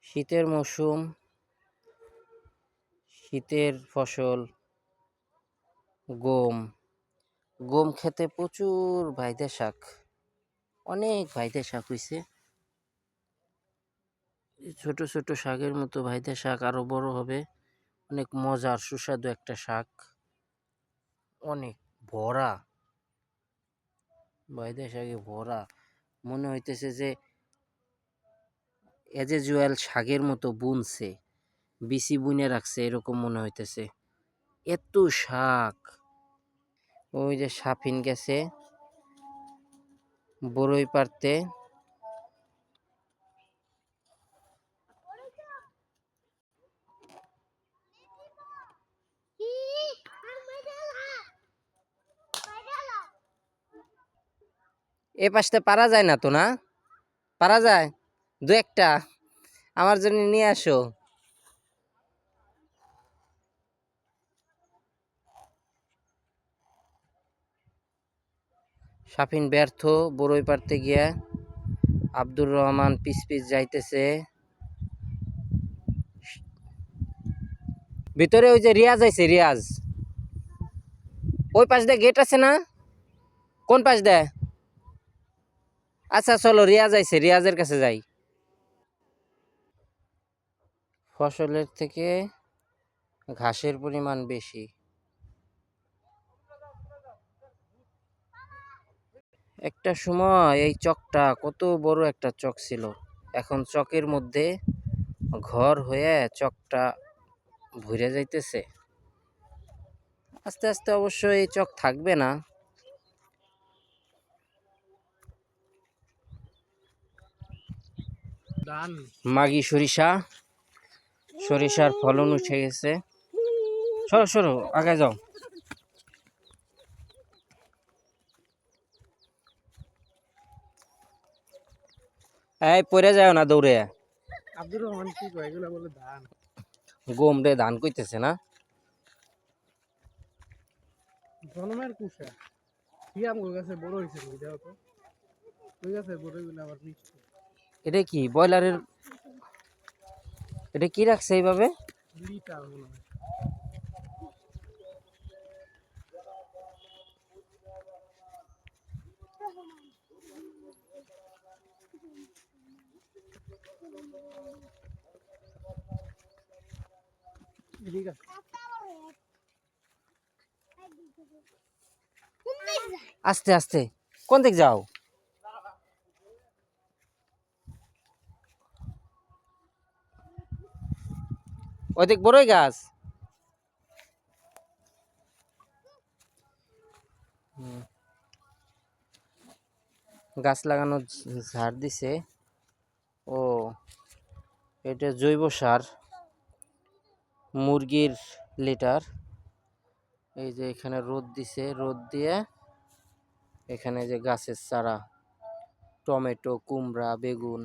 শীতের মৌসুম, শীতের ফসল গম। গম খেতে প্রচুর ভাইদা শাক, অনেক ভাইদা শাক হইছে। ছোট ছোট শাকের মতো ভাইদা শাক আরো বড় হবে। অনেক মজার সুস্বাদু একটা শাক, অনেক ভরা ভাইদা শাকে ভরা। মনে হইতেছে যে এজেজুয়াল শাকের মতো বুনছে, বিচি বুনে রাখছে, এরকম মনে হইতেছে, এত শাক। ওই যে সাফিন গেছে বড়ই পারতে। এ পাশটা পারা যায় না তো? না পারা যায়, দু একটা আমার জন্য নিয়ে আসো। সাফিন ব্যর্থ বড়ই পারতে গিয়া। আব্দুর রহমান পিস পিস যাইতেছে। ভিতরে ওই যে রিয়াজ আইছে, রিয়াজ ওই পাশ দিয়ে গেট আছে না? কোন পাশ দেয়? আচ্ছা চলো, রিয়াজ আইছে, রিয়াজের কাছে যাই। ফসলের থেকে ঘাসের পরিমাণ বেশি। একটা সময় এই চকটা কত বড় একটা চক ছিল, এখন চকের মধ্যে ঘর হয়ে চকটা ভরে যাইতেছে। আস্তে আস্তে অবশ্য এই চক থাকবে না। মাগি সরিষা, সরিষার ফলন উঠে গেছে। সরো সরো, আগে যাও। এই পড়ে যাও না দৌড়ে। আব্দুর রহমান কি কয় এগুলা? বলে ধান। গম রে, ধান কইতেছে না? জন্মের কুষা কি আমগো গাছে বড় হয়েছে, বুঝাও তো ওই গাছে বড় গুলো আবার মিষ্টি। এটা কি ব্রয়লারের? এটা কি রাখছে এইভাবে? লিটার মনে হয়। ঠিক আছে, আস্তে আস্তে। কোন দিক যাও? ওইদিক বড়ই গাছ। গাছ লাগানো ঝাড় দিছে। ও, এটা জৈব সার, মুরগির লিটার। এই যে এখানে রোদ দিছে, রোদ দিয়ে এখানে যে গাছের চারা, টমেটো, কুমড়া, বেগুন।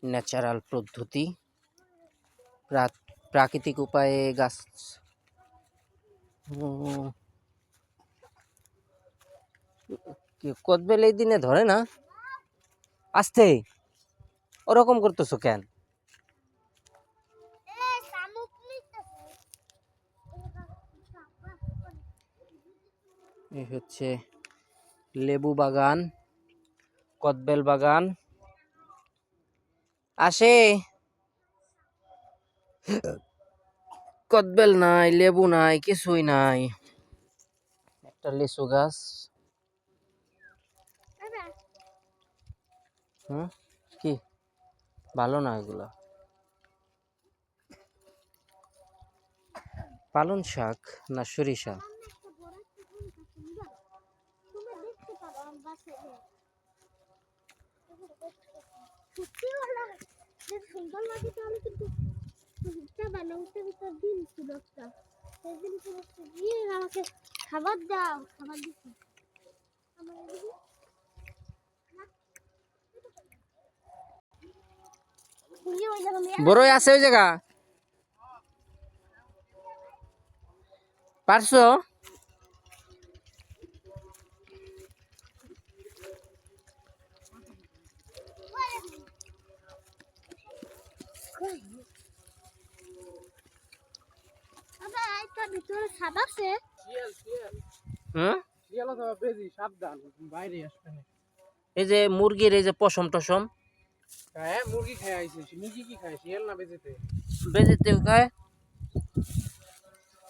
ন্যাচারাল পদ্ধতি, প্রাকৃতিক উপায়ে গাছ। কদবেল এই দিনে ধরে না? আস্তে, ওরকম করতেছো কেন? এই হচ্ছে লেবু বাগান, কদবেল বাগান। আসে, কদবেল নাই, লেবু নাই, কিছুই নাই। একটা লিচু গাছ। কি ভালো না এগুলা? পালন শাক না সরিষা? খাবার দাও, খাবার দিচ্ছি। বড়ই আছে ওই জায়গা? পারছো? ভিতরে সাপ আছে। শিয়াল শিয়াল হুম, শিয়াল অথবা বেজি, সাবধান, বাইরে আসবে না। এই যে মুরগির এই যে পশম টসম হ্যাঁ, মুরগি খায় আইছে। মুরগি কি খায়, শিয়াল না বেজিতে? বেজিতেও খায়।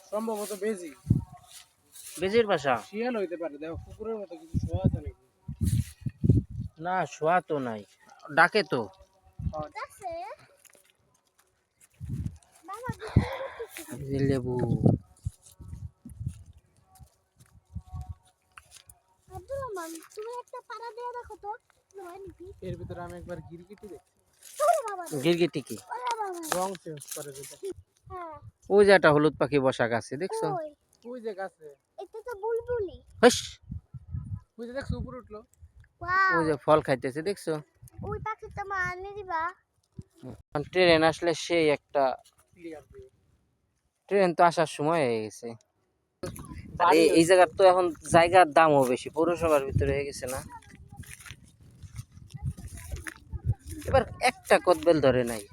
সম্ভবত বেজি। বেজির বাসা শিয়াল হইতে পারে, দেখো কুকুরের মতো কিছু শোয়া আছে নাকি? না, শোয়া তো নাই, ডাকে তো। আছে বাবা ভিতরে ঢুকতেছে। এই যে লেবু, আব্দুল রহমান, তুমি একটা পাড়া দিয়ে দেখো তো, হয় নাকি? এর ভিতরে আমি একবার গিরগিটি দেখছি, ওরে বাবা রে, গিরগিটি কি? ওরে বাবা রে। রং চেঞ্জ করে যেটা। হ্যাঁ, ওই যে একটা হলুদ পাখি বসা গাছে দেখছো? কই? ওই যে গাছে, এটা তো বুলবুলি। হাস, ওই যে দেখছো উপরে উঠলো। ওয়াও, ওই যে ফল খাইতেছে দেখছো? ওই পাখিটা মানে দিবা? ট্রেন আসলে সেই একটা, ক্লিয়ার দিয়ে ট্রেন তো আসার সময় হয়ে গেছে। আর বাড়ি এই জায়গার তো এখন জায়গার দামও বেশি, পৌরসভার ভিতরে হয়ে গেছে না। এবার একটা কদবেল ধরে নাই।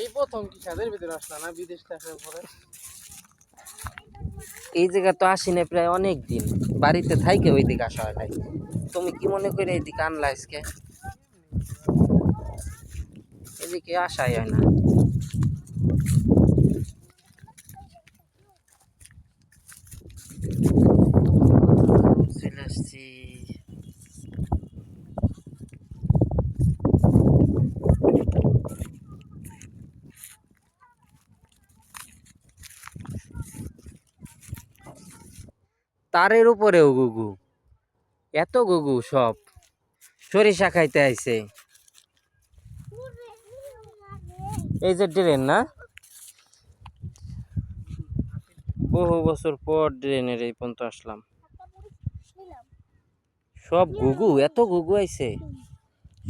এই প্রথম কি ছাদের ভিতরে আসলা না বিদেশ থেকে আসার পরে? এই জায়গা তো আসি না প্রায় অনেক দিন, বাড়িতে থাইকে ওইদিকে আসা হয় নাই। তুমি কি মনে করে এইদিকে আনলা আজকে? এদিকে আসাই হয় না। চলে আসছি। তারের উপরেও গুগু, এত গুগু সব সরিষা খাইতে আইছে। এই যে ড্রেন না, বহু বছর পর ড্রেনের এই পর্যন্ত আসলাম। সব গুগু, এত গুগু আইছে।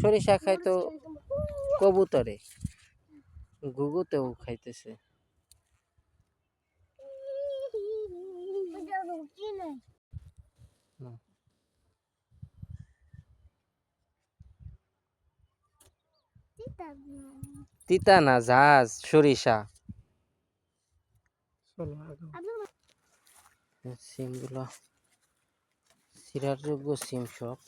সরিষা খাইতো কবুতরে, গুগুতেও খাইতেছে। তিতা না, ঝাঁজ সরিষা। চলো আগাও। সিম গুলো সিরার যোগ্য সিম সব।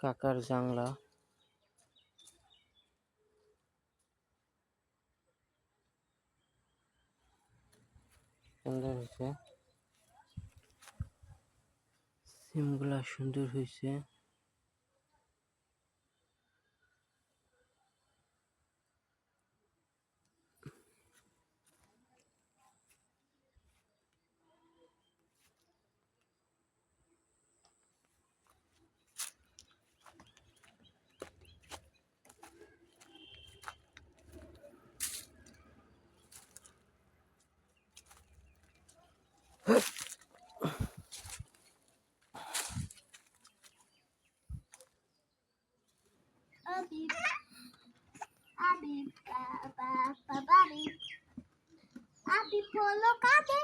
কাকার জাংলা, সুন্দর হয়েছে, সিম গুলা সুন্দর হয়েছে। Abib, Abib, ba ba ba Abib, Abib holo কাঁদে,